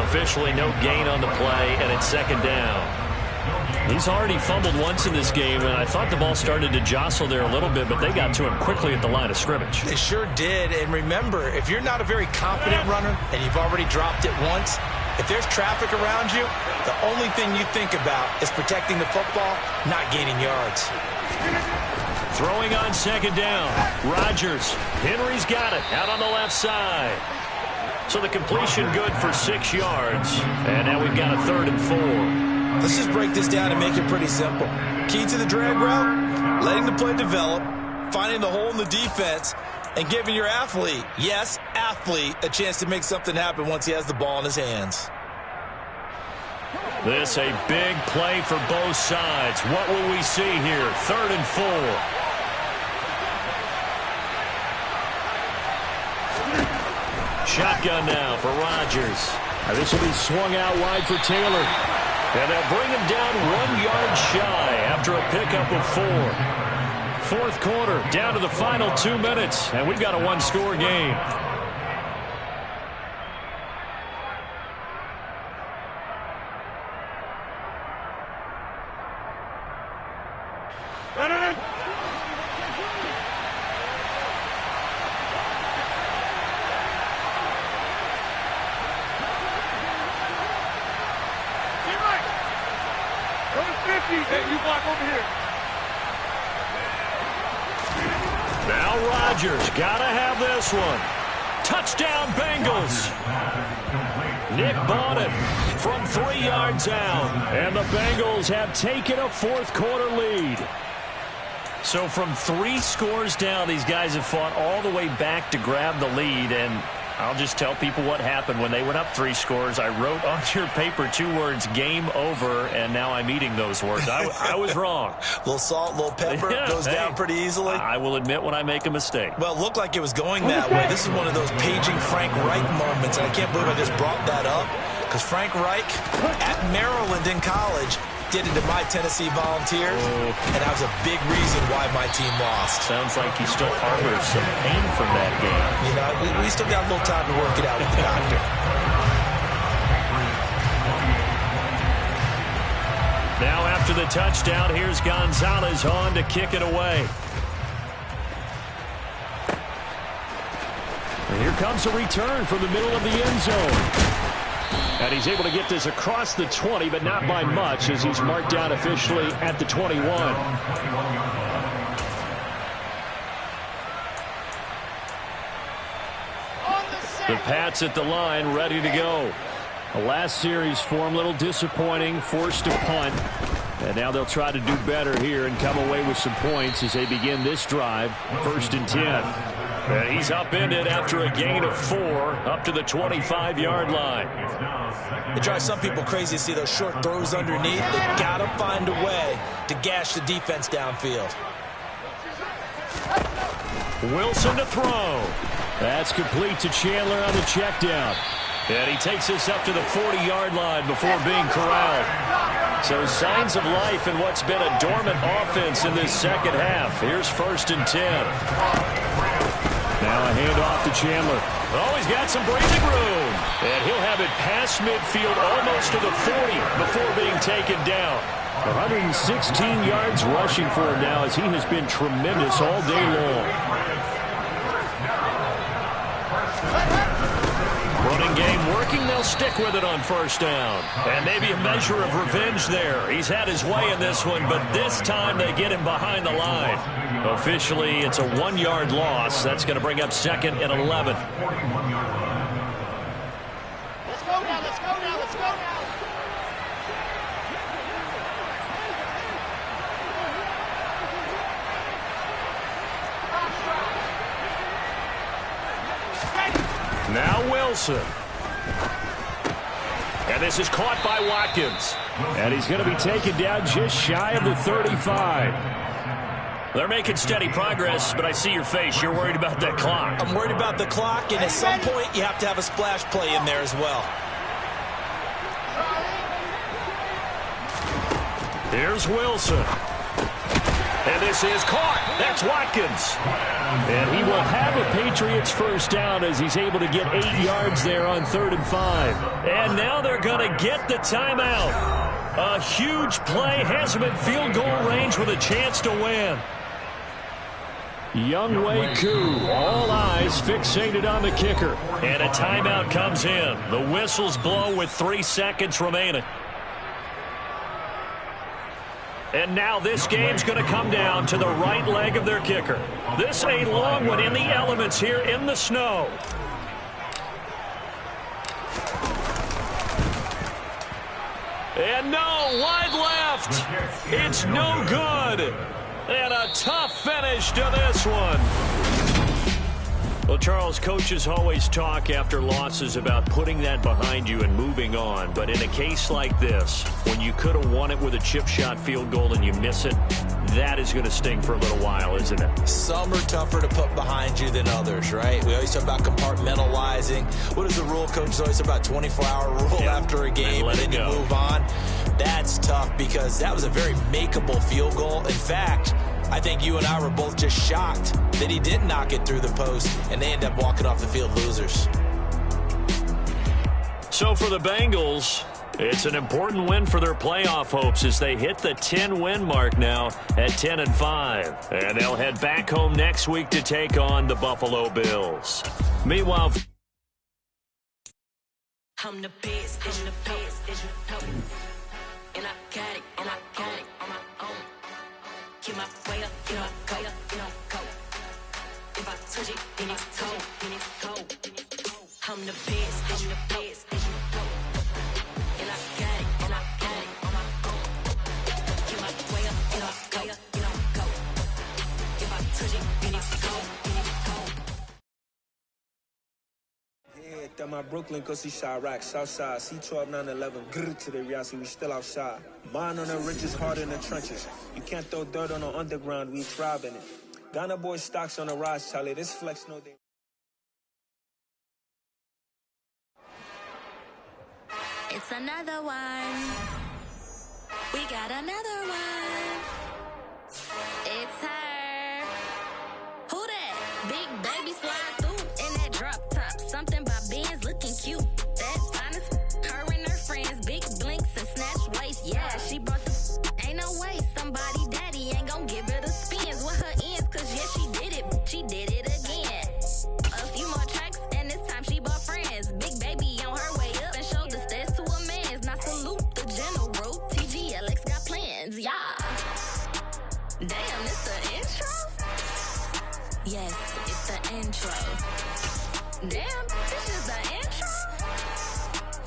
Officially no gain on the play, and it's 2nd down. He's already fumbled once in this game, and I thought the ball started to jostle there a little bit, but they got to him quickly at the line of scrimmage. They sure did, and remember, if you're not a very confident runner and you've already dropped it once, if there's traffic around you, the only thing you think about is protecting the football, not gaining yards. Throwing on 2nd down. Rodgers. Henry's got it out on the left side. So the completion good for 6 yards. And now we've got a 3rd and 4. Let's just break this down and make it pretty simple. Key to the drag route, letting the play develop, finding the hole in the defense, and giving your athlete, yes, athlete, a chance to make something happen once he has the ball in his hands. This a big play for both sides. What will we see here? 3rd and 4. Shotgun now for Rodgers. This will be swung out wide for Taylor. And they'll bring him down 1 yard shy after a pickup of 4. 4th quarter, down to the final 2 minutes, and we've got a 1-score game. You block over here. Now Rodgers, gotta have this one. Touchdown Bengals. Nick Bonnet from 3 yards out. And the Bengals have taken a 4th quarter lead. So from 3 scores down, these guys have fought all the way back to grab the lead. And I'll just tell people what happened when they went up 3 scores. I wrote on your paper 2 words, game over, and now I'm eating those words. I was wrong. A little salt, a little pepper, goes down pretty easily. I will admit when I make a mistake. Well, it looked like it was going that way. This is one of those paging Frank Reich moments, and I can't believe I just brought that up, because Frank Reich at Maryland in college did it to my Tennessee Volunteers, and that was a big reason why my team lost. Sounds like he still harbors some pain from that game. You know, we still got a little time to work it out with the doctor. Now after the touchdown, here's Gonzalez on to kick it away. And here comes a return from the middle of the end zone. And he's able to get this across the 20, but not by much, as he's marked down officially at the 21. The Pats at the line, ready to go. The last series for him, a little disappointing, forced to punt. And now they'll try to do better here and come away with some points as they begin this drive. 1st and 10. And he's upended after a gain of 4 up to the 25-yard line. It drives some people crazy to see those short throws underneath. They got to find a way to gash the defense downfield. Wilson to throw. That's complete to Chandler on the check down. And he takes this up to the 40-yard line before being corralled. So signs of life in what's been a dormant offense in this second half. Here's 1st and 10. Now a handoff to Chandler. Oh, he's got some breathing room. And he'll have it past midfield almost to the 40 before being taken down. 116 yards rushing for him now as he has been tremendous all day long. Running game working. They'll stick with it on 1st down. And maybe a measure of revenge there. He's had his way in this one, but this time they get him behind the line. Officially, it's a 1-yard loss. That's going to bring up 2nd and 11. Let's go now, let's go now, let's go now. Now Wilson. And this is caught by Watkins. And he's going to be taken down just shy of the 35. They're making steady progress, but I see your face. You're worried about that clock. I'm worried about the clock, and at some point, you have to have a splash play in there as well. Here's Wilson. And this is caught. That's Watkins. And he will have a Patriots first down as he's able to get 8 yards there on 3rd and 5. And now they're going to get the timeout. A huge play has him in field goal range with a chance to win. Younghoe Koo, all eyes fixated on the kicker. And a timeout comes in. The whistles blow with 3 seconds remaining. And now this game's going to come down to the right leg of their kicker. This a long one in the elements here in the snow. And no, wide left. It's no good. And a tough finish to this one. Well, Charles, coaches always talk after losses about putting that behind you and moving on. But in a case like this, when you could have won it with a chip shot field goal and you miss it, that is going to sting for a little while, isn't it? Some are tougher to put behind you than others, right? We always talk about compartmentalizing. What is the rule, coach? It's always about 24-hour rule after a game, and then you move on. That's tough because that was a very makeable field goal. In fact, I think you and I were both just shocked that he didn't knock it through the post, and they end up walking off the field losers. So for the Bengals, it's an important win for their playoff hopes as they hit the 10-win mark now at 10-5. And they'll head back home next week to take on the Buffalo Bills. Meanwhile, I'm the best, and I got it, on my own. Get my way up, get my go. If I touch it, then it's cold, I'm the best, and I got it, on my own. Get my way up, get my go. If I touch it, then it's cold, Yeah, that my Brooklyn, cause he shot rock, Southside, C12, 911, grrr to the reality, we still outside. Mine on the ridges, hard in the trenches. You can't throw dirt on the underground, we thrive in it. Ghana boy stocks on the rise, Charlie, this flex no day. It's another one. We got another one. It's her. Who that? Big baby slide through in that drop top. Something by Benz looking cute. That's honest. Her and her friends, big blinks and snatch waist. Yeah, she brought the ain't no way. Somebody daddy ain't gon' give her the spins with her ends. Cause yeah, she did it. She did it again. A few more tracks and this time she bought friends. Big baby on her way up and showed the stairs to a man's. Now salute the general. TGLX got plans. Yeah. Damn, it's the intro? Yes, it's the intro. Damn, this is the intro?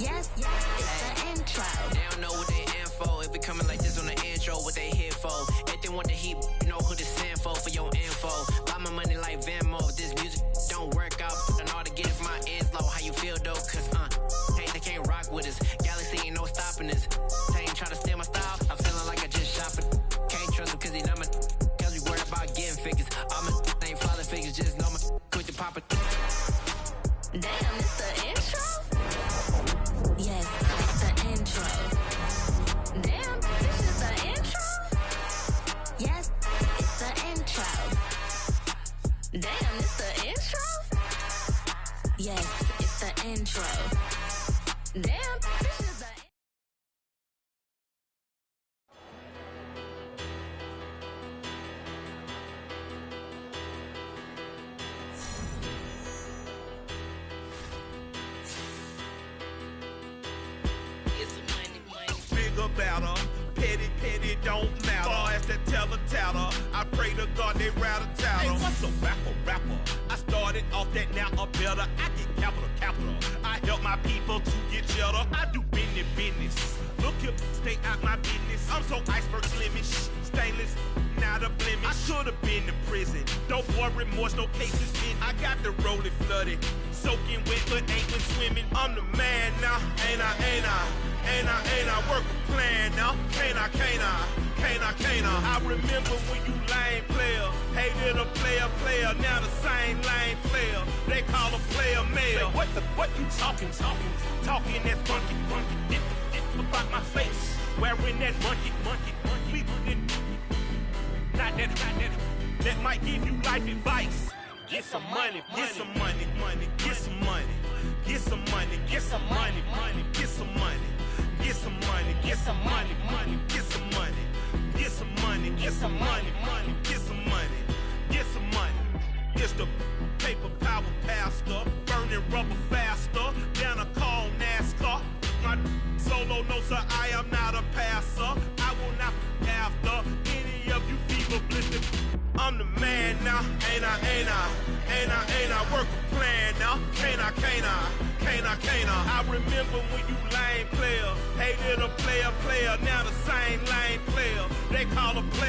Yes, it's the intro. They don't know what they in for. If we coming like this on the intro, what they here for? If they want the heat, you know who to send for your info. Buy my money like Venmo. This music don't work out. Putting all to get it from my ends low. How you feel though? Cause hey, they can't rock with us. Galaxy ain't no stopping us. They ain't trying to steal my style. I'm feeling like I just shot for. Can't trust him cause he not my. Cause we worried about getting figures. All my ain't father figures. Just know my quick to pop it. Damn, it's the intro? Yes, it's the intro. Damn, this is the intro? Yes, it's the intro. Damn, it's the intro? Yes, it's the intro. Damn, this is the about her. Petty, don't matter. Far as that teller, I pray to God they rattle tattle. Hey, what's a rapper? I started off that, now I'm better. I get capital. I help my people to get cheddar. I do in the business. Look here, stay out my business. I'm so iceberg slimish, stainless, not a blemish. I should have been in prison. Don't boy remorse, no cases in. I got the rolling flooded, soaking wet, but ain't been swimming. I'm the man now, ain't I? Work a plan now, can't I? I remember when you lame player, hated a player, now the same lame player. They call a player mayor. What you talking that funky, it about my face, wearing that monkey. We didn't, not that might give you life advice. Get some money, get some money, get some money, get some money, get some money, get some money, get some money, get some money, get some money, get some money, get some money, get some money, get some money. It's the paper power pastor, burning rubber faster than a call NASCAR. My solo no sir, I am not a passer. I will not after any of you fever blistered. I'm the man now, ain't I? Work a plan now, can't I? I remember when you lame player, hated a player, now the same lame player. They call a player